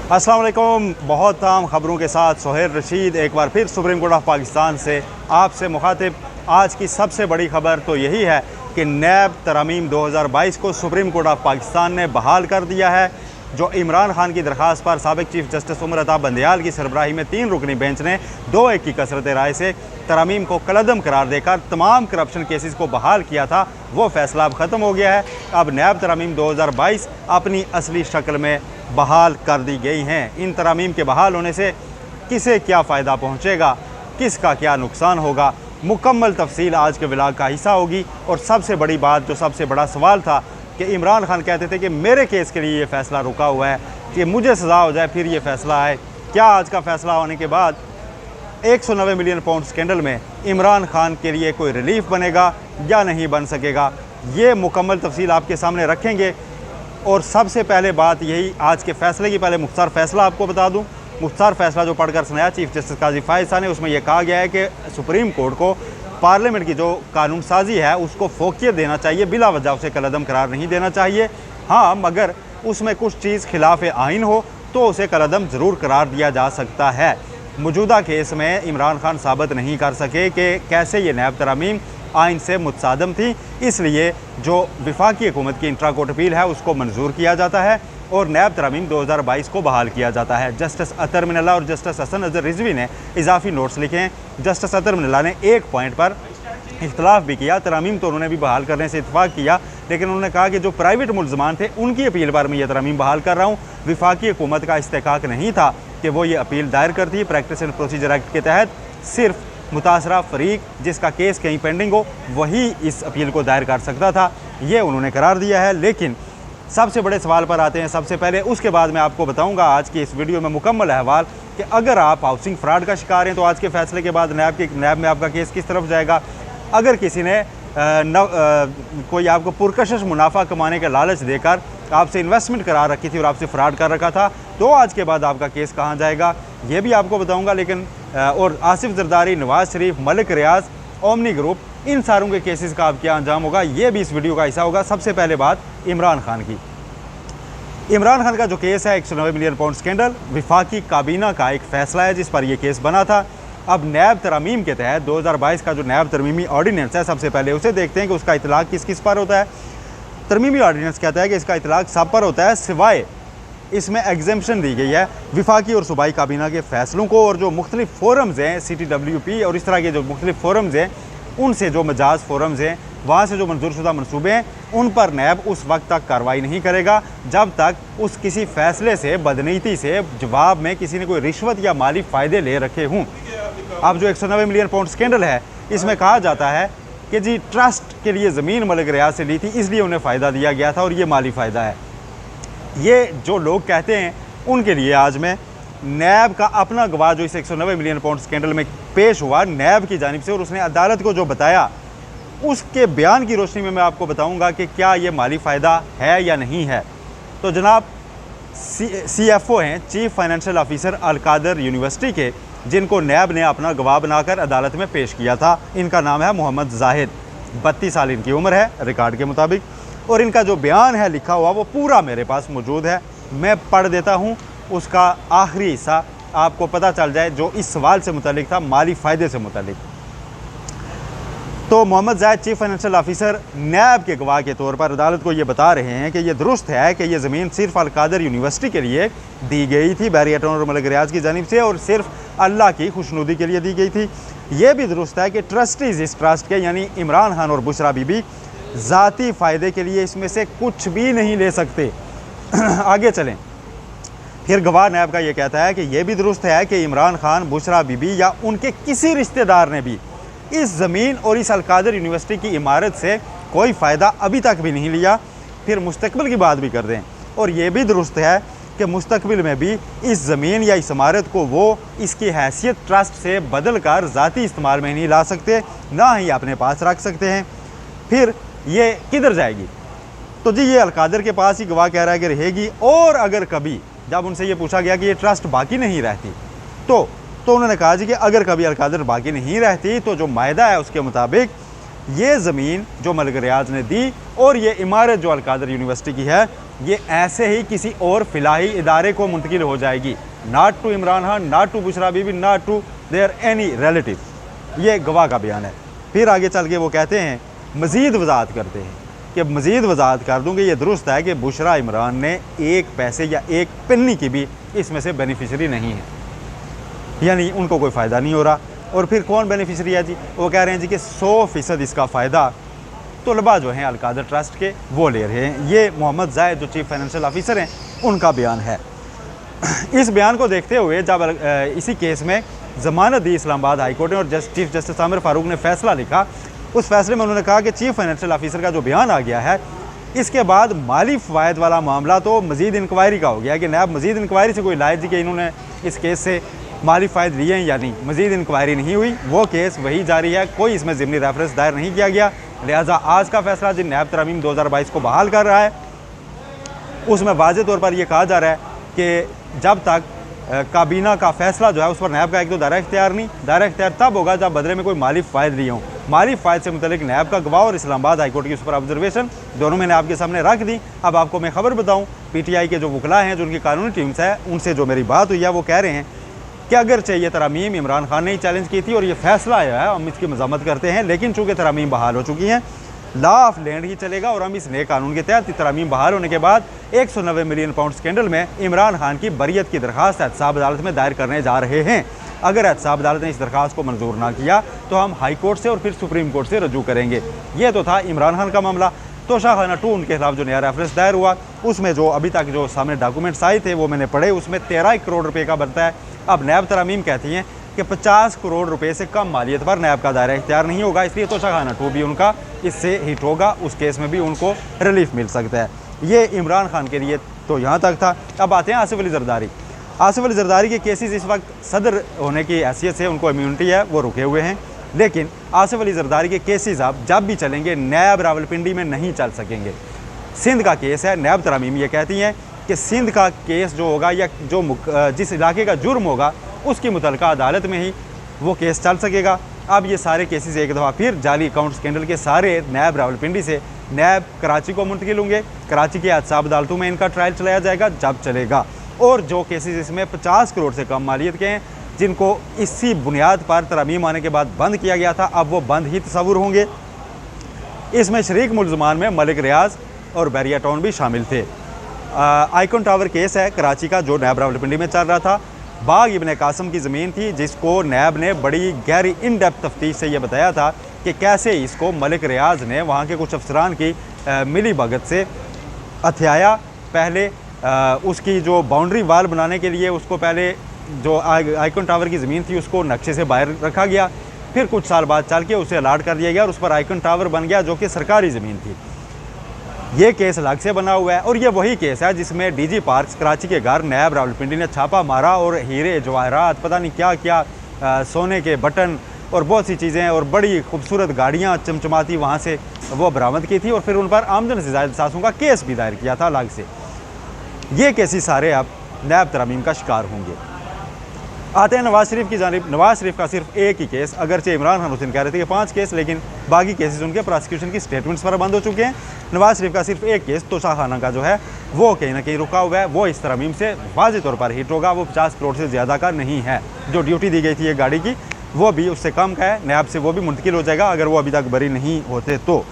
अस्सलाम वालेकुम। बहुत तमाम ख़बरों के साथ सोहेल रशीद एक बार फिर सुप्रीम कोर्ट ऑफ पाकिस्तान से आपसे मुखातिब। आज की सबसे बड़ी ख़बर तो यही है कि नैब तरमीम 2022 को सुप्रीम कोर्ट ऑफ पाकिस्तान ने बहाल कर दिया है। जो इमरान खान की दरख्वास्त पर साबिक़ चीफ जस्टिस उमर अता बंदयाल की सरबराही में 3 रुकनी बेंच ने 2-1 की कसरत राय से तरमीम को कलअदम करार देकर तमाम करप्शन केसेस को बहाल किया था, वो फ़ैसला अब ख़त्म हो गया है। अब नैब तरमीम 2022 अपनी असली शक्ल में बहाल कर दी गई हैं। इन तरमीम के बहाल होने से किसे क्या फ़ायदा पहुँचेगा, किसका क्या नुकसान होगा, मुकम्मल तफसील आज के व्लॉग का हिस्सा होगी। और सबसे बड़ी बात, जो सबसे बड़ा सवाल था कि इमरान खान कहते थे कि मेरे केस के लिए ये फ़ैसला रुका हुआ है कि मुझे सज़ा हो जाए फिर ये फ़ैसला आए। क्या आज का फ़ैसला होने के बाद 190 मिलियन पाउंड स्कैंडल में इमरान खान के लिए कोई रिलीफ बनेगा या नहीं बन सकेगा, ये मुकम्मल तफसील आपके सामने रखेंगे। और सबसे पहले बात यही, आज के फ़ैसले की पहले मुख्तार फ़ैसला आपको बता दूं। मुख्तार फ़ैसला जो पढ़कर सुनाया चीफ जस्टिस काजी फायद साहब ने, उसमें यह कहा गया है कि सुप्रीम कोर्ट को पार्लियामेंट की जो कानून साजी है उसको फोकियत देना चाहिए, बिला वजह उसे कलअदम करार नहीं देना चाहिए। हाँ, मगर उसमें कुछ चीज़ खिलाफ आइन हो तो उसे कलअदम ज़रूर करार दिया जा सकता है। मौजूदा केस में इमरान खान साबित नहीं कर सके कि कैसे ये नैब तरमीम आइन से मुतसादम थी, इसलिए जो वफाकी हुकूमत की इंट्रा कोर्ट अपील है उसको मंजूर किया जाता है और नैब तरमीम 2022 को बहाल किया जाता है। जस्टिस अतर मिनल्ला और जस्टिस हसन अजहर रिजवी ने इजाफी नोट्स लिखे हैं। जस्टिस अतर मिनल्ला ने एक पॉइंट पर इख्तलाफ भी किया। तरमीम तो उन्होंने भी बहाल करने से इतफाक़ किया, लेकिन उन्होंने कहा कि जो प्राइवेट मुलजमान थे उनकी अपील पर मैं ये तरमीम बहाल कर रहा हूँ। वफाकी हुकूमत का इस्तेकाक नहीं था कि वो ये अपील दायर करती है। प्रैक्टिस एंड प्रोसीजर एक्ट के तहत सिर्फ मुतासरा फरीक जिसका केस कहीं पेंडिंग हो वही इस अपील को दायर कर सकता था, ये उन्होंने करार दिया है। लेकिन सबसे बड़े सवाल पर आते हैं। सबसे पहले उसके बाद मैं आपको बताऊंगा आज की इस वीडियो में मुकम्मल अहवाल कि अगर आप हाउसिंग फ्रॉड का शिकार हैं तो आज के फैसले के बाद नैब में आपका केस किस तरफ जाएगा। अगर किसी ने कोई आपको पुरकशिश मुनाफा कमाने का लालच देकर आपसे इन्वेस्टमेंट करा रखी थी और आपसे फ्रॉड कर रखा था तो आज के बाद आपका केस कहाँ जाएगा, ये भी आपको बताऊंगा। लेकिन और आसिफ जरदारी, नवाज शरीफ, मलिक रियाज, ओमनी ग्रुप, इन सारों के केसेस का अब क्या अंजाम होगा, ये भी इस वीडियो का हिस्सा होगा। सबसे पहले बात इमरान खान की। इमरान खान का जो केस है 190 मिलियन पाउंड स्कैंडल, वफाकी काबीना का एक फ़ैसला है जिस पर यह केस बना था। अब नैब तरमीम के तहत 2022 का जो नैब तरमीमी ऑर्डीनेंस है, सबसे पहले उसे देखते हैं कि उसका इतलाक़ किस किस पर होता है। तरमीमी ऑर्डीनेंस कहता है कि इसका इतलाक़ सब पर होता है, सिवाय इसमें एग्जेम्पशन दी गई है वफाकी और सूबाई काबीना के फ़ैसलों को। और जो मुख्तलिफ फोरम्स हैं, CTWP और इस तरह के जो मुख्तलिफ फोरम्स हैं, उनसे जो मजाज फोरम्स हैं, वहाँ से जो मंजूरशुदा मनसूबे हैं, उन पर नैब उस वक्त तक कार्रवाई नहीं करेगा जब तक उस किसी फ़ैसले से बदनीति से जवाब में किसी ने कोई रिश्वत या माली फ़ायदे ले रखे हों। अब जो 190 मिलियन पाउंड स्कैंडल है, इसमें कहा जाता है कि जी ट्रस्ट के लिए ज़मीन मलिक रियाज से ली थी, इसलिए उन्हें फ़ायदा दिया गया था और ये माली फ़ायदा है। ये जो लोग कहते हैं उनके लिए आज मैं नैब का अपना गवाह जो इस 190 मिलियन पाउंड स्कैंडल में पेश हुआ नैब की जानिब से और उसने अदालत को जो बताया, उसके बयान की रोशनी में मैं आपको बताऊंगा कि क्या ये माली फ़ायदा है या नहीं है। तो जनाब CFO हैं, chief financial officer Al-Qadir university के, जिनको नैब ने अपना गवाह बनाकर अदालत में पेश किया था। इनका नाम है मोहम्मद जाहिद, 32 साल इनकी उम्र है रिकॉर्ड के मुताबिक। और इनका जो बयान है लिखा हुआ वो पूरा मेरे पास मौजूद है, मैं पढ़ देता हूँ। उसका आखिरी हिस्सा आपको पता चल जाए जो इस सवाल से मुतालिक था, माली फ़ायदे से मुतालिक। तो Mohammad Zahid, chief financial officer, नैब के गवाह के तौर पर अदालत को ये बता रहे हैं कि ये दुरुस्त है कि ये ज़मीन सिर्फ अलकादर यूनिवर्सिटी के लिए दी गई थी, बैरी एटन और मलिक रियाज की जानिब से, और सिर्फ अल्लाह की खुशनुदी के लिए दी गई थी। ये भी दुरुस्त है कि ट्रस्टीज़ इस ट्रस्ट के यानी इमरान खान और बुशरा बीबी ज़ाती फ़ायदे के लिए इसमें से कुछ भी नहीं ले सकते। आगे चलें। फिर गवाह नैब का ये कहता है कि यह भी दुरुस्त है कि इमरान खान, बुशरा बीबी या उनके किसी रिश्तेदार ने भी इस ज़मीन और इस अलकादर यूनिवर्सिटी की इमारत से कोई फ़ायदा अभी तक भी नहीं लिया। फिर मुस्तकबिल की बात भी कर दें, और ये भी दुरुस्त है कि मुस्तकबिल में भी इस ज़मीन या इस इमारत को वो इसकी हैसियत ट्रस्ट से बदल कर ज़ाती इस्तेमाल में नहीं ला सकते, ना ही अपने पास रख सकते हैं। फिर ये किधर जाएगी? तो जी ये अलकादर के पास ही गवाह कह रहा है कि रहेगी। और अगर कभी जब उनसे ये पूछा गया कि ये ट्रस्ट बाकी नहीं रहती तो उन्होंने कहा जी कि अगर कभी अलकादर बाकी नहीं रहती तो जो मायदा है उसके मुताबिक ये ज़मीन जो मलिक रियाज ने दी और ये इमारत जो अलकादर यूनिवर्सिटी की है ये ऐसे ही किसी और फिलाही इदारे को मुंतकिल हो जाएगी, not to Imran Khan, not to Bushra Bibi, not to their any relative. ये गवाह का बयान है। फिर आगे चल के वो कहते हैं, मज़ीद वजाहत करते हैं कि मज़ीद वजाहत कर दूँ कि ये दुरुस्त है कि बुशरा इमरान ने एक पैसे या एक पेन्नी की भी इसमें से बेनिफिशरी नहीं है, यानी उनको कोई फ़ायदा नहीं हो रहा। और फिर कौन बेनिफिशरी है जी? वो कह रहे हैं जी कि 100% इसका फ़ायदा तलबा जो हैं अल-कादर ट्रस्ट के वो ले रहे हैं। ये मोहम्मद जायद जो चीफ़ फाइनेंशियल ऑफिसर हैं उनका बयान है। इस बयान को देखते हुए जब इसी केस में ज़मानत दी इस्लामाबाद हाई कोर्ट ने और चीफ जस्टिस आमिर फारूक ने फ़ैसला लिखा, उस फैसले में उन्होंने कहा कि चीफ़ फाइनेंशियल ऑफिसर का जो बयान आ गया है, इसके बाद माली फ़वायद वाला मामला तो मज़ीद इंक्वायरी का हो गया कि नैब मज़ीद इंक्वायरी से कोई लायक जी कि इन्होंने इस केस से माली फ़ायद लिए हैं या नहीं। मज़ीद इंक्वायरी नहीं हुई, वो केस वही जारी है, कोई इसमें ज़िमनी रेफरेंस दायर नहीं किया गया। लिहाजा आज का फैसला जिन नैब तरमीम 2022 को बहाल कर रहा है उसमें वाज़े तौर पर यह कहा जा रहा है कि जब तक काबीना का फैसला जो है उस पर नैब का एक तो दायरा इख्तियार नहीं, दायरा इख्तियार तब होगा जब बदले में कोई माली फ़ायद लिए हों। माली फ़ायद से मुतल्लिक नैब का गवाह और इस्लामाबाद हाई कोर्ट की उस पर ऑब्जर्वेशन दोनों मैंने आपके सामने रख दी। अब आपको मैं खबर बताऊँ, PTI के जो वकला हैं, जो उनकी कानूनी टीम्स है, उनसे जो मेरी बात हुई है, वो कह रहे हैं कि अगर चाहिए तरमीम इमरान खान ने ही चैलेंज की थी और ये फैसला आया है, हम इसकी मजम्मत करते हैं, लेकिन चूँकि तरमीम बहाल हो चुकी हैं, लॉ ऑफ लैंड ही चलेगा और हम इस नए कानून के तहत तरमीम बहाल होने के बाद 190 मिलियन पाउंड स्कैंडल में इमरान खान की बरियत की दरख्वास्त एहतसाब अदालत में दायर करने जा रहे हैं। अगर एहतसाब अदालत ने इस दरख्वास्त को मंजूर ना किया तो हम हाई कोर्ट से और फिर सुप्रीम कोर्ट से रजू करेंगे। ये तो था इमरान खान का मामला। तोशाखाना 2 उनके खिलाफ जो नया रेफरेंस दायर हुआ, उसमें जो अभी तक जो सामने डॉक्यूमेंट्स आए थे वो मैंने पढ़े, उसमें 13 करोड़ रुपये का बनता है। अब नैब तरमीम कहती हैं कि 50 करोड़ रुपए से कम मालियत पर नैब का दायरा इख्तियार नहीं होगा, इसलिए तोशाखाना 2 भी उनका इससे हिट होगा, उस केस में भी उनको रिलीफ मिल सकता है। ये इमरान खान के लिए तो यहाँ तक था। अब आते हैं आसिफ अली जरदारी। आसिफ अली जरदारी के केसेस इस वक्त सदर होने की हैसियत से उनको इम्यूनिटी है, वो रुके हुए हैं, लेकिन आसिफ अली जरदारी के केसेस अब जब भी चलेंगे नैब रावलपिंडी में नहीं चल सकेंगे। सिंध का केस है, नैब तरामीम ये कहती हैं कि सिंध का केस जो होगा या जो जिस इलाके का जुर्म होगा उसकी मुतलका अदालत में ही वो केस चल सकेगा। अब ये सारे केसेस एक दफ़ा फिर जाली अकाउंट स्कैंडल के सारे नैब रावलपिंडी से नैब कराची को मुंतकिल होंगे। कराची की एहतसाब अदालतों में इनका ट्रायल चलाया जाएगा जब चलेगा। और जो केसेस इसमें 50 करोड़ से कम मालियत के हैं, जिनको इसी बुनियाद पर तरमीम आने के बाद बंद किया गया था, अब वो बंद ही तस्वुर होंगे। इसमें शरीक मुलजमान में मलिक रियाज और बैरिया टाउन भी शामिल थे। आइकन टावर केस है कराची का, जो नैब रावलपिंडी में चल रहा था। बाग इब्ने कासम की ज़मीन थी, जिसको नैब ने बड़ी गहरी इन डेप्थ तफ्तीश से ये बताया था कि कैसे इसको मलिक रियाज ने वहाँ के कुछ अफसरान की मिली भगत से हथियाया। पहले उसकी जो बाउंड्री वाल बनाने के लिए उसको पहले जो आइकन टावर की ज़मीन थी उसको नक्शे से बाहर रखा गया, फिर कुछ साल बाद चल के उसे अलाट कर दिया गया और उस पर आइकन टावर बन गया, जो कि सरकारी ज़मीन थी। ये केस अलग से बना हुआ है और ये वही केस है जिसमें DG पार्क्स कराची के घर नैब रावलपिंडी ने छापा मारा और हीरे जवाहरात पता नहीं क्या क्या सोने के बटन और बहुत सी चीज़ें और बड़ी खूबसूरत गाड़ियाँ चमचमाती वहाँ से वो बरामद की थी और फिर उन पर आमदन से ज़ायद सासों का केस भी दायर किया था अलग से। ये केसेस सारे अब नैब तरमीम का शिकार होंगे। आते हैं नवाज़ शरीफ की जानिब। नवाज़ शरीफ का सिर्फ एक ही केस, अगरचे इमरान खान हुसैन कह रहे थे कि 5 केस, लेकिन बाकी केसेस उनके प्रोसिक्यूशन की स्टेटमेंट्स पर बंद हो चुके हैं। नवाज़ शरीफ का सिर्फ एक केस तोशाखाना का जो है वो कहीं ना कहीं रुका हुआ है, वो इस तरमीम से वाज़े तौर पर हिट होगा। वो 50 करोड़ से ज़्यादा का नहीं है। जो ड्यूटी दी गई थी ये गाड़ी की वो भी उससे कम का है, नैब से वो भी मुंतकिल हो जाएगा अगर वो अभी तक बरी नहीं होते तो।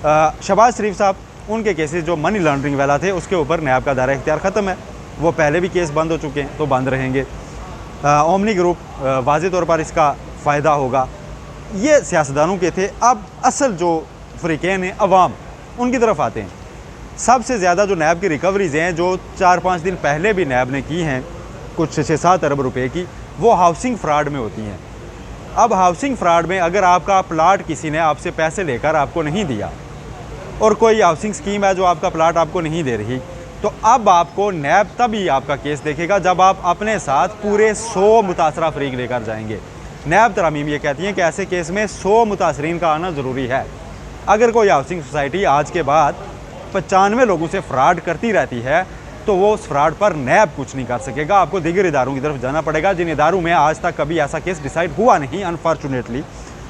शहबाज शरीफ साहब, उनके केसेस जो मनी लॉन्ड्रिंग वाला थे उसके ऊपर नैब का दायरा इख्तियार ख़त्म है, वो पहले भी केस बंद हो चुके हैं तो बंद रहेंगे। ओमनी ग्रुप वाज़े तौर पर इसका फ़ायदा होगा। ये सियासतदानों के थे। अब असल जो फ़रीक़ैन हैं अवाम, उनकी तरफ आते हैं। सबसे ज़्यादा जो नैब की रिकवरीज़ हैं जो 4-5 दिन पहले भी नैब ने की हैं, कुछ 6-7 अरब रुपए की, वो हाउसिंग फ्रॉड में होती हैं। अब हाउसिंग फ्रॉड में अगर आपका प्लाट किसी ने आपसे पैसे लेकर आपको नहीं दिया और कोई हाउसिंग स्कीम है जो आपका प्लाट आपको नहीं दे रही, तो अब आपको नैब तभी आपका केस देखेगा जब आप अपने साथ पूरे 100 मुतासरा फरीक लेकर जाएंगे। नैब तरामीम ये कहती हैं कि ऐसे केस में 100 मुतासरीन का आना ज़रूरी है। अगर कोई हाउसिंग सोसाइटी आज के बाद 95 लोगों से फ्रॉड करती रहती है तो वो उस फ्रॉड पर नैब कुछ नहीं कर सकेगा। आपको दीगर इदारों की तरफ जाना पड़ेगा, जिन इदारों में आज तक कभी ऐसा केस डिसाइड हुआ नहीं। अनफॉर्चुनेटली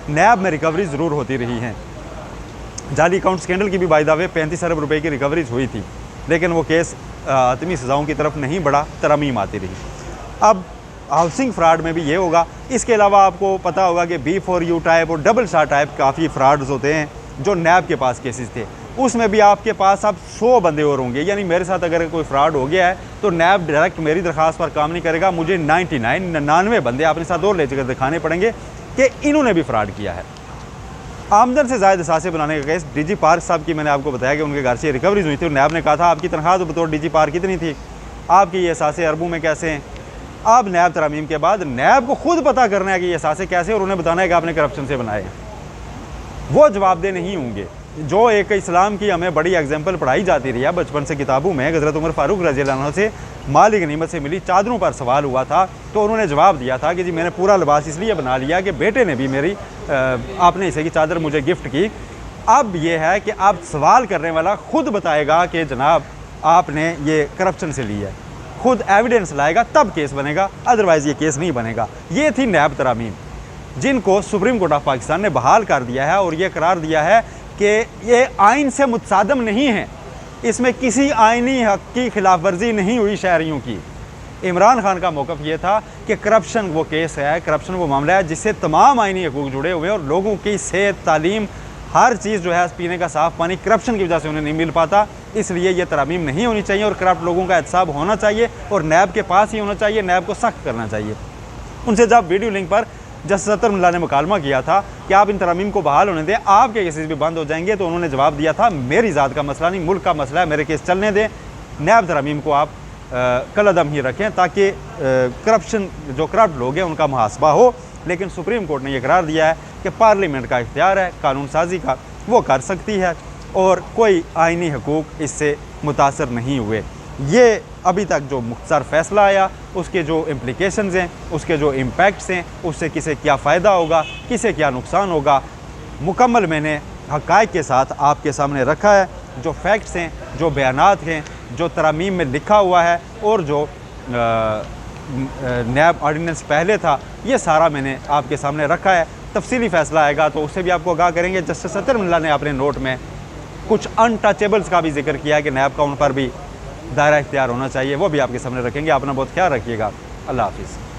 नैब में रिकवरी ज़रूर होती रही हैं। जाली अकाउंट स्कैंडल की भी बाय द वे 35 अरब रुपए की रिकवरीज हुई थी। लेकिन वो केस आतमी सज़ाओं की तरफ नहीं बढ़ा, तरमीम आती रही। अब हाउसिंग फ्रॉड में भी ये होगा। इसके अलावा आपको पता होगा कि B4U टाइप और डबल स्टार टाइप काफ़ी फ्रॉड्स होते हैं जो नैब के पास केसेस थे, उसमें भी आपके पास अब 100 बंदे और होंगे। यानी मेरे साथ अगर कोई फ्रॉड हो गया है तो नैब डायरेक्ट मेरी दरख्वास्त पर काम नहीं करेगा, मुझे 99 बंदे अपने साथ और ले जाकर दिखाने पड़ेंगे कि इन्होंने भी फ्रॉड किया है। आमदन से ज़ायद असासे बनाने का केस DG पार्क साहब की मैंने आपको बताया कि उनके घर से रिकवरीज हुई थी। नैब ने कहा था आपकी तनख्वाह तो बतौर DG पार्क कितनी थी, आपकी ये असासे अरबों में कैसे हैं। अब नैब तरामीम के बाद नैब को खुद पता करना है कि ये असासे कैसे हैं और उन्हें बताना है कि आपने करप्शन से बनाए हैं। वो जवाबदेह नहीं होंगे। जो एक इस्लाम की हमें बड़ी एग्जाम्पल पढ़ाई जाती रही है बचपन से किताबों में, हज़रत उमर फारूक रज़ियल्लाहु अन्हु से माल गनीमत से मिली चादरों पर सवाल हुआ था तो उन्होंने जवाब दिया था कि जी मैंने पूरा लिबास इसलिए बना लिया कि बेटे ने भी मेरी आपने इसे की चादर मुझे गिफ्ट की। अब ये है कि आप सवाल करने वाला खुद बताएगा कि जनाब आपने ये करप्शन से ली है, खुद एविडेंस लाएगा तब केस बनेगा, अदरवाइज़ ये केस नहीं बनेगा। ये थी नैब तरामीम जिनको सुप्रीम कोर्ट ऑफ पाकिस्तान ने बहाल कर दिया है और ये करार दिया है कि ये आइन से मुतसादम नहीं है, इसमें किसी आइनी हक की खिलाफ वर्जी नहीं हुई शहरियों की। इमरान खान का मौक़िफ़ ये था कि करप्शन वो केस है, करप्शन वो मामला है जिससे तमाम आइनी हकूक़ जुड़े हुए हैं और लोगों की सेहत, तालीम, हर चीज़ जो है पीने का साफ़ पानी करप्शन की वजह से उन्हें नहीं मिल पाता। इसलिए ये तरामीम नहीं होनी चाहिए और करप्ट लोगों का एहतसाब होना चाहिए और नैब के पास ही होना चाहिए, नैब को सख्त करना चाहिए। उनसे जब वीडियो लिंक पर जस्टिस अतर मुल्ला ने मुकालमा किया था कि आप इन तरामीम को बहाल होने दें, आपके केसेस भी बंद हो जाएंगे, तो उन्होंने जवाब दिया था मेरी ज़ात का मसला नहीं, मुल्क का मसला है, मेरे केस चलने दें, नैब तरामीम को आप कलअदम ही रखें ताकि करप्शन जो करप्ट लोग हैं उनका मुहासबा हो। लेकिन सुप्रीम कोर्ट ने यह करार दिया है कि पार्लियामेंट का इख्तियार है कानून साजी का, वो कर सकती है और कोई आइनी हकूक़ इससे मुतासर नहीं हुए। ये अभी तक जो मुख्तसर फ़ैसला आया उसके जो इम्प्लिकेशंस हैं, उसके जो इम्पैक्ट्स हैं, उससे किसे क्या फ़ायदा होगा, किसे क्या नुकसान होगा, मुकम्मल मैंने हक़ाइक़ के साथ आपके सामने रखा है। जो फैक्ट्स हैं, जो बयानात हैं, जो तरामीम में लिखा हुआ है और जो नैब ऑर्डिनेंस पहले था, ये सारा मैंने आपके सामने रखा है। तफसीली फ़ैसला आएगा तो उससे भी आपको आगाह करेंगे। जस्टिस अतर मुल्ला ने अपने नोट में कुछ अनटचेबल्स का भी जिक्र किया है कि नैब का उन पर भी दायरा इख्तियार होना चाहिए, वो भी आपके सामने रखेंगे। अपना बहुत ख्याल रखिएगा। अल्लाह हाफ़िज़।